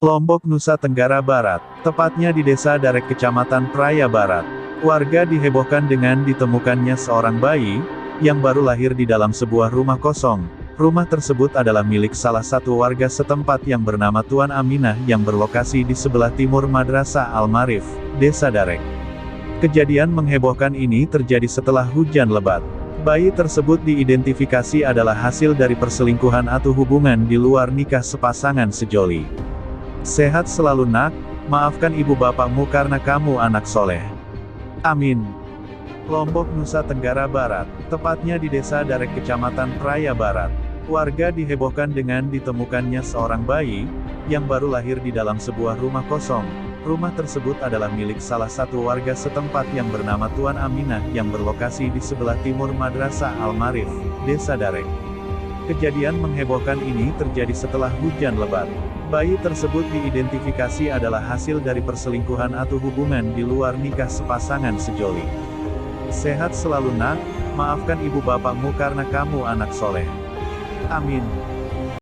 Lombok, Nusa Tenggara Barat, tepatnya di Desa Darek, Kecamatan Praia Barat. Warga dihebohkan dengan ditemukannya seorang bayi, yang baru lahir di dalam sebuah rumah kosong. Rumah tersebut adalah milik salah satu warga setempat yang bernama Tuan Aminah yang berlokasi di sebelah timur Madrasah Al-Marif, Desa Darek. Kejadian menghebohkan ini terjadi setelah hujan lebat. Bayi tersebut diidentifikasi adalah hasil dari perselingkuhan atau hubungan di luar nikah sepasangan sejoli. Sehat selalu nak, maafkan ibu bapakmu karena kamu anak soleh. Amin. Lombok, Nusa Tenggara Barat, tepatnya di Desa Darek, Kecamatan Praia Barat. Warga dihebohkan dengan ditemukannya seorang bayi, yang baru lahir di dalam sebuah rumah kosong. Rumah tersebut adalah milik salah satu warga setempat yang bernama Tuan Aminah yang berlokasi di sebelah timur Madrasah Al-Marif, Desa Darek. Kejadian menghebohkan ini terjadi setelah hujan lebat. Bayi tersebut diidentifikasi adalah hasil dari perselingkuhan atau hubungan di luar nikah sepasangan sejoli. Sehat selalu nak, maafkan ibu bapakmu karena kamu anak soleh. Amin.